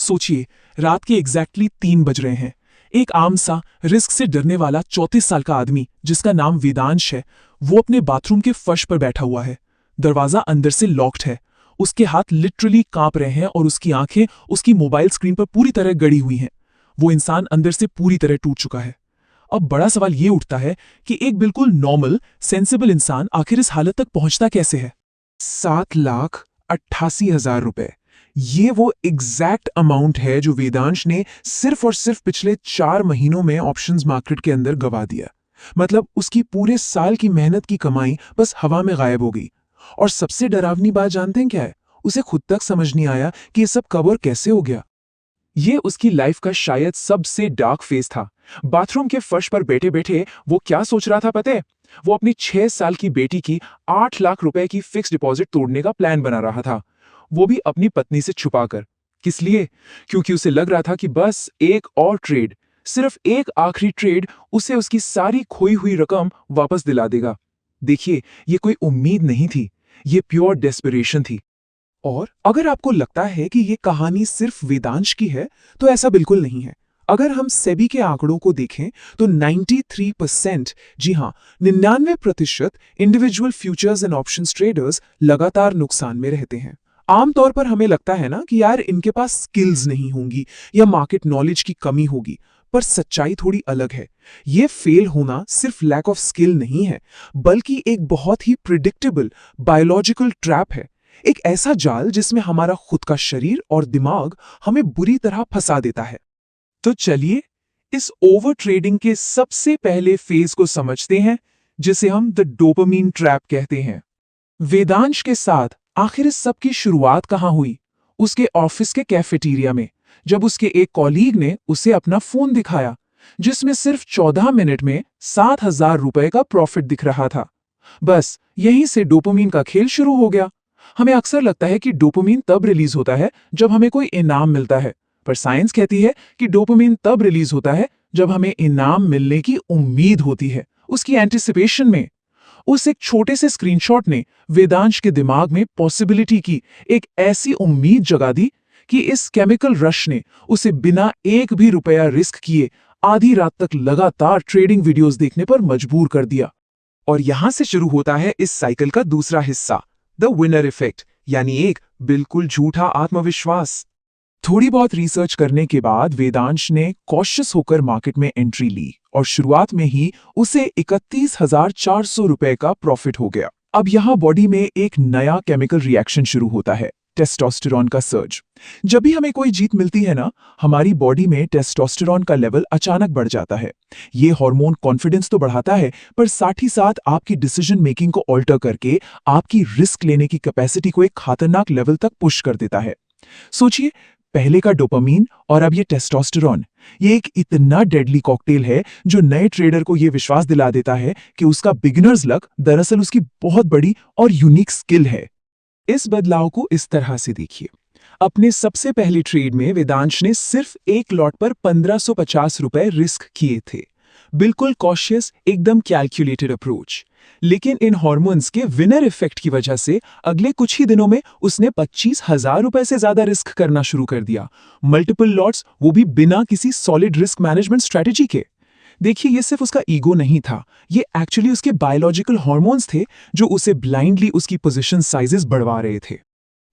सोचिए, रात के एग्जैक्टली 3 बज रहे हैं। एक आम सा रिस्क से डरने वाला 34 साल का आदमी जिसका नाम वेदांश है, वो अपने बाथरूम के फर्श पर बैठा हुआ है। दरवाजा अंदर से लॉक्ड है। उसके हाथ लिटरली कांप रहे हैं और उसकी आंखें उसकी मोबाइल स्क्रीन पर पूरी तरह गड़ी हुई हैं। वो इंसान अंदर से पूरी तरह टूट चुका है। अब बड़ा सवाल ये उठता है कि एक बिल्कुल नॉर्मल सेंसिबल इंसान आखिर इस हालत तक पहुंचता कैसे है। 7,88,000 रुपए, ये वो एग्जैक्ट अमाउंट है जो वेदांश ने सिर्फ और सिर्फ पिछले 4 महीनों में ऑप्शंस मार्केट के अंदर गवा दिया। मतलब उसकी पूरे साल की मेहनत की कमाई बस हवा में गायब हो गई। और सबसे डरावनी बात जानते हैं क्या है? उसे खुद तक समझ नहीं आया कि ये सब कब और कैसे हो गया। ये उसकी लाइफ का शायद सबसे डार्क फेज था। बाथरूम के फर्श पर बैठे बैठे वो क्या सोच रहा था पता है? वो अपनी 6 साल की बेटी की 8 लाख रुपए की फिक्स डिपॉजिट तोड़ने का प्लान बना रहा था, वो भी अपनी पत्नी से छुपाकर। किस लिए? क्योंकि उसे लग रहा था कि बस एक और ट्रेड, सिर्फ एक आखिरी ट्रेड उसे उसकी सारी खोई हुई रकम वापस दिला देगा। देखिए, ये कोई उम्मीद नहीं थी, ये प्योर डेस्परेशन थी। और अगर आपको लगता है कि ये कहानी सिर्फ वेदांश की है, तो ऐसा बिल्कुल नहीं है। अगर हम सेबी के आंकड़ों को देखें तो 93%, जी हां, 99% individual futures and options traders लगातार नुकसान में रहते हैं। आमतौर पर हमें लगता है ना कि यार इनके पास स्किल्स नहीं होंगी या मार्केट नॉलेज की कमी होगी, पर सच्चाई थोड़ी अलग है। ये फेल होना सिर्फ लैक ऑफ स्किल नहीं है, बल्कि एक बहुत ही प्रिडिक्टेबल बायोलॉजिकल ट्रैप है। एक ऐसा जाल जिसमें हमारा खुद का शरीर और दिमाग हमें बुरी तरह फंसा देता है। तो चलिए इस ओवर ट्रेडिंग के सबसे पहले फेज को समझते हैं, जिसे हम द डोपामीन ट्रैप कहते हैं। वेदांश के साथ आखिर इस सब की शुरुआत कहां हुई? उसके ऑफिस के कैफेटेरिया में, जब उसके एक कॉलीग ने उसे अपना फोन दिखाया जिसमें सिर्फ 14 मिनट में 7,000 रुपए का प्रॉफिट दिख रहा था। बस यहीं से डोपामीन का खेल शुरू हो गया। हमें अक्सर लगता है कि डोपामीन तब रिलीज होता है जब हमें कोई इनाम मिलता है, पर साइंस कहती है कि डोपामीन तब रिलीज होता है जब हमें इनाम मिलने की उम्मीद होती है, उसकी एंटिसिपेशन में। उस एक छोटे से स्क्रीनशॉट ने वेदांश के दिमाग में पॉसिबिलिटी की एक ऐसी उम्मीद जगा दी कि इस केमिकल रश ने उसे बिना एक भी रुपया रिस्क किए आधी रात तक लगातार ट्रेडिंग वीडियोस देखने पर मजबूर कर दिया। और यहां से शुरू होता है इस साइकिल का दूसरा हिस्सा, द विनर इफेक्ट, यानी एक बिल्कुल झूठा आत्मविश्वास। थोड़ी बहुत रिसर्च करने के बाद वेदांश ने कॉशियस होकर मार्केट में एंट्री ली और शुरुआत में ही उसे 31,400 रुपए का प्रॉफिट हो गया। अब यहां बॉडी में एक नया केमिकल रिएक्शन शुरू होता है, टेस्टोस्टेरोन का सर्ज। जब भी हमें कोई जीत मिलती है ना, हमारी बॉडी में टेस्टोस्टेरोन का लेवल अचानक बढ़ जाता है। ये हार्मोन कॉन्फिडेंस तो बढ़ाता है, पर साथ ही साथ आपकी डिसीजन मेकिंग को ऑल्टर करके आपकी रिस्क लेने की कैपेसिटी को एक खतरनाक लेवल तक पुश कर देता है। सोचिए, पहले का डोपामीन और अब ये टेस्टोस्टेरोन, ये एक इतना डेडली कॉकटेल है जो नए ट्रेडर को ये विश्वास दिला देता है कि उसका बिगिनर्स लक दरअसल उसकी बहुत बड़ी और यूनिक स्किल है। इस बदलाव को इस तरह से देखिए। अपने सबसे पहले ट्रेड में वेदांश ने सिर्फ एक लॉट पर 1550 रुपए रिस्क किए थे। बिल्कुल कॉशियस, एकदम कैलकुलेटेड अप्रोच। लेकिन इन हॉर्मोन्स के विनर इफेक्ट की वजह से अगले कुछ ही दिनों में उसने 25,000 रुपए से ज्यादा रिस्क करना शुरू कर दिया। मल्टीपल लॉट्स, वो भी बिना किसी सॉलिड रिस्क मैनेजमेंट स्ट्रेटेजी के। देखिए, ये सिर्फ उसका ईगो नहीं था, ये एक्चुअली उसके बायोलॉजिकल हॉर्मोन्स थे जो उसे ब्लाइंडली उसकी पोजीशन साइजेस बढ़वा रहे थे।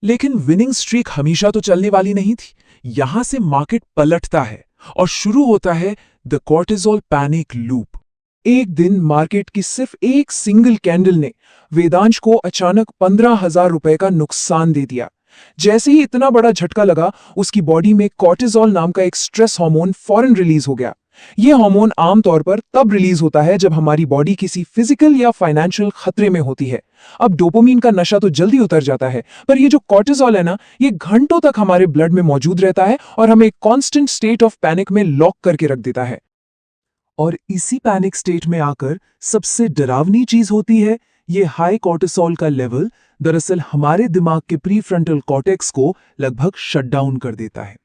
लेकिन विनिंग स्ट्रीक हमेशा तो चलने वाली नहीं थी। यहां से मार्केट पलटता है और शुरू होता है द कॉर्टिसोल पैनिक लूप। एक दिन मार्केट की सिर्फ एक सिंगल कैंडल ने वेदांश को अचानक 15,000 रुपए का नुकसान दे दिया। जैसे ही इतना बड़ा झटका लगा, उसकी बॉडी में कॉर्टिसोल नाम का एक स्ट्रेस हार्मोन फौरन रिलीज हो गया। यह हार्मोन आमतौर पर तब रिलीज होता है जब हमारी बॉडी किसी फिजिकल या फाइनेंशियल खतरे में होती है। अब डोपामीन का नशा तो जल्दी उतर जाता है, पर ये जो कॉर्टिसोल है ना, ये घंटों तक हमारे ब्लड में मौजूद रहता है और हमें कांस्टेंट स्टेट ऑफ पैनिक में लॉक करके रख देता है। और इसी पैनिक स्टेट में आकर सबसे डरावनी चीज होती है, ये हाई कॉर्टिसोल का लेवल दरअसल हमारे दिमाग के प्रीफ्रंटल कॉर्टेक्स को लगभग शट डाउन कर देता है।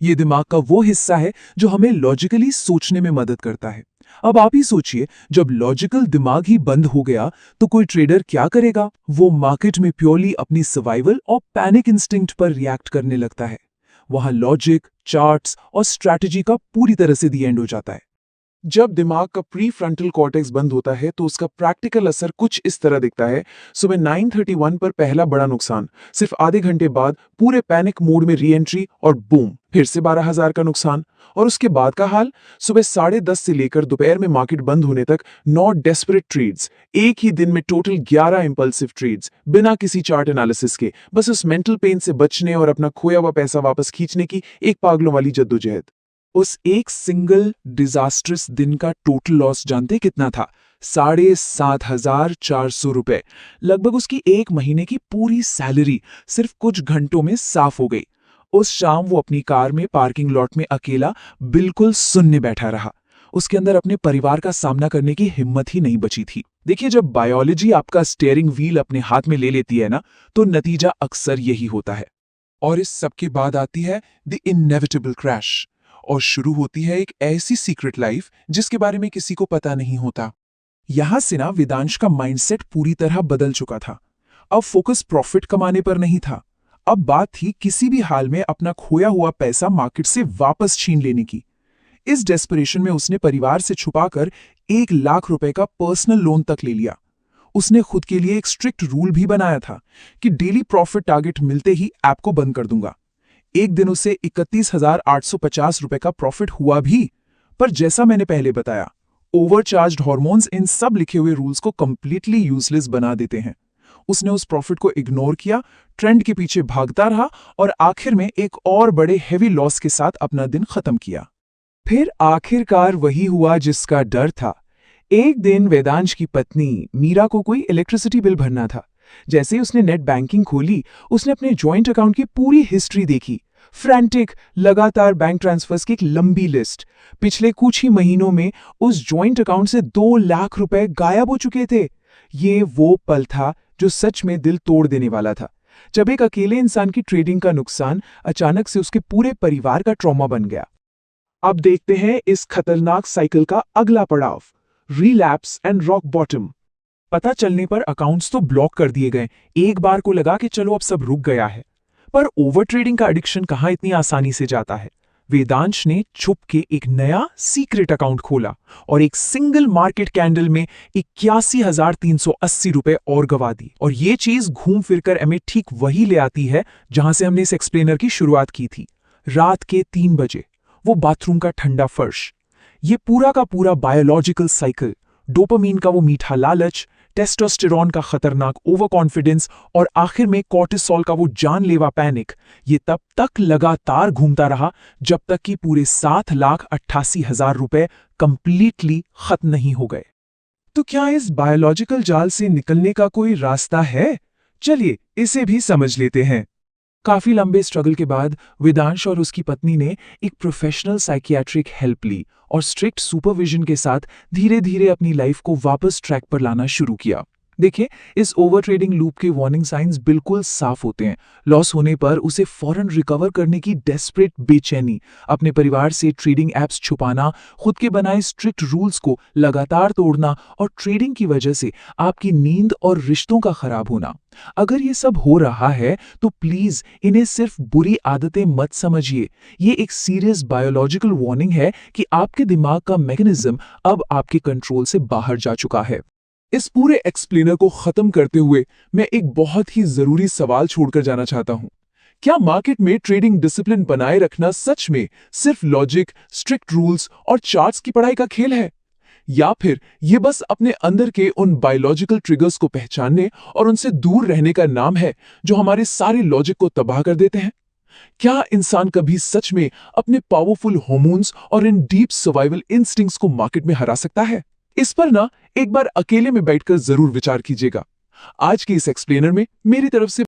ये दिमाग का वो हिस्सा है जो हमें लॉजिकली सोचने में मदद करता है। अब आप ही सोचिए, जब लॉजिकल दिमाग ही बंद हो गया तो कोई ट्रेडर क्या करेगा? वो मार्केट में प्योरली अपनी सर्वाइवल और पैनिक इंस्टिंक्ट पर रिएक्ट करने लगता है। वहां लॉजिक, चार्ट्स और स्ट्रैटेजी का पूरी तरह से दी एंड हो जाता है। जब दिमाग का प्री फ्रंटल कॉर्टेक्स बंद होता है तो उसका प्रैक्टिकल असर कुछ इस तरह दिखता है। सुबह 9:31 पर पहला बड़ा नुकसान, सिर्फ आधे घंटे बाद पूरे पैनिक मोड में री एंट्री और बूम, फिर से 12,000 का नुकसान। और उसके बाद का हाल, सुबह 10:30 से लेकर दोपहर में मार्केट बंद होने तक 9 डेस्परेट ट्रेड्स, एक ही दिन में टोटल 11 इंपल्सिव ट्रेड्स, बिना किसी चार्ट एनालिसिस के, बस उस मेंटल पेन से बचने और अपना खोया हुआ पैसा वापस खींचने की एक पागलों वाली जद्दोजहद। उस एक सिंगल डिजास्ट्रस दिन का टोटल लॉस जानते कितना था? 7,400 रुपए। लगभग उसकी एक महीने की पूरी सैलरी सिर्फ कुछ घंटों में साफ हो गई। उस शाम वो अपनी कार में पार्किंग लॉट में अकेला बिल्कुल सुन्ने बैठा रहा। उसके अंदर अपने परिवार का सामना करने की हिम्मत ही नहीं बची थी। देखिए, जब बायोलॉजी आपका स्टीयरिंग व्हील अपने हाथ में ले लेती है ना, तो नतीजा अक्सर यही होता है। और इस सब के बाद आती है द इनएविटेबल क्रैश, और शुरू होती है एक ऐसी सीक्रेट लाइफ जिसके बारे में किसी को पता नहीं होता। यहां से ना वेदांश का माइंडसेट पूरी तरह बदल चुका था। अब फोकस प्रॉफिट कमाने पर नहीं था। अब बात थी किसी भी हाल में अपना खोया हुआ पैसा मार्केट से वापस छीन लेने की। इस डेस्परेशन में उसने परिवार से छुपाकर 1 लाख रुपए का पर्सनल लोन तक ले लिया। उसने खुद के लिए एक स्ट्रिक्ट रूल भी बनाया था कि डेली प्रॉफिट टारगेट मिलते ही ऐप को बंद कर दूंगा। एक दिन उसे 31,850 रुपए का प्रॉफिट हुआ भी, पर जैसा मैंने पहले बताया, ओवरचार्ज्ड हार्मोन्स इन सब लिखे हुए रूल्स को कंप्लीटली यूजलेस बना देते हैं। उसने उस प्रॉफिट को इग्नोर किया, ट्रेंड के पीछे भागता रहा और आखिर में एक और बड़े हेवी लॉस के साथ अपना दिन खत्म किया। फिर आखिरकार वही हुआ जिसका डर था। एक दिन वेदांश की पत्नी मीरा को कोई इलेक्ट्रिसिटी बिल भरना था। जैसे ही उसने नेट बैंकिंग खोली, उसने अपने जॉइंट अकाउंट की पूरी हिस्ट्री देखी। फ्रैंटिक, लगातार बैंक ट्रांसफर्स की एक लंबी लिस्ट। पिछले कुछ ही महीनों में उस जॉइंट अकाउंट से 2 लाख रुपए गायब हो चुके थे। ये वो पल था जो सच में दिल तोड़ देने वाला था, जब एक अकेले इंसान की ट्रेडिंग का नुकसान अचानक से उसके पूरे परिवार का ट्रॉमा बन गया। अब देखते हैं इस खतरनाक साइकिल का अगला पड़ाव, रिलैप्स एंड रॉक बॉटम। पता चलने पर अकाउंट्स तो ब्लॉक कर दिए गए। एक बार को लगा कि चलो अब सब रुक गया है। पर ओवर ट्रेडिंग का एडिक्शन कहां इतनी आसानी से जाता है। वेदांश ने छुप के एक नया सीक्रेट अकाउंट खोला और एक सिंगल मार्केट कैंडल में 81,380 रुपए और गवा दी। और ये चीज घूम फिरकर हमें ठीक वही ले आती है जहां से हमने इस एक्सप्लेनर की शुरुआत की थी। रात के 3 बजे, वो बाथरूम का ठंडा फर्श। ये पूरा का पूरा बायोलॉजिकल साइकिल, डोपामीन का वो मीठा लालच, टेस्टोस्टेरोन का खतरनाक ओवर कॉन्फिडेंस और आखिर में कॉर्टिसोल का वो जानलेवा पैनिक, ये तब तक लगातार घूमता रहा जब तक कि पूरे 7,88,000 रुपए कंप्लीटली खत्म नहीं हो गए। तो क्या इस बायोलॉजिकल जाल से निकलने का कोई रास्ता है? चलिए इसे भी समझ लेते हैं। काफी लंबे स्ट्रगल के बाद वेदांश और उसकी पत्नी ने एक प्रोफेशनल साइकियाट्रिक हेल्प ली और स्ट्रिक्ट सुपरविजन के साथ धीरे धीरे अपनी लाइफ को वापस ट्रैक पर लाना शुरू किया। देखिए, इस ओवर ट्रेडिंग लूप के वार्निंग साइंस बिल्कुल साफ होते हैं। लॉस होने पर उसे फौरन रिकवर करने की डेस्परेट बेचैनी, अपने परिवार से ट्रेडिंग एप्स छुपाना, खुद के बनाए स्ट्रिक्ट रूल्स को लगातार तोड़ना और ट्रेडिंग की वजह से आपकी नींद और रिश्तों का खराब होना। अगर ये सब हो रहा है तो प्लीज इन्हें सिर्फ बुरी आदतें मत समझिए। ये एक सीरियस बायोलॉजिकल वार्निंग है कि आपके दिमाग का मैकेनिज्म अब आपके कंट्रोल से बाहर जा चुका है। इस पूरे एक्सप्लेनर को खत्म करते हुए मैं एक बहुत ही जरूरी सवाल छोड़कर जाना चाहता हूं। क्या मार्केट में ट्रेडिंग डिसिप्लिन बनाए रखना सच में सिर्फ लॉजिक, स्ट्रिक्ट रूल्स और चार्ट्स की पढ़ाई का खेल है, या फिर ये बस अपने अंदर के उन बायोलॉजिकल ट्रिगर्स को पहचानने और उनसे दूर रहने का नाम है जो हमारे सारे लॉजिक को तबाह कर देते हैं? क्या इंसान कभी सच में अपने पावरफुल हार्मोन्स और इन डीप सर्वाइवल इंस्टिंक्ट्स को मार्केट में हरा सकता है? इस पर ना एक बार अकेले में बैठकर जरूर विचार कीजिएगा। आज के इस एक्सप्लेनर में मेरी तरफ से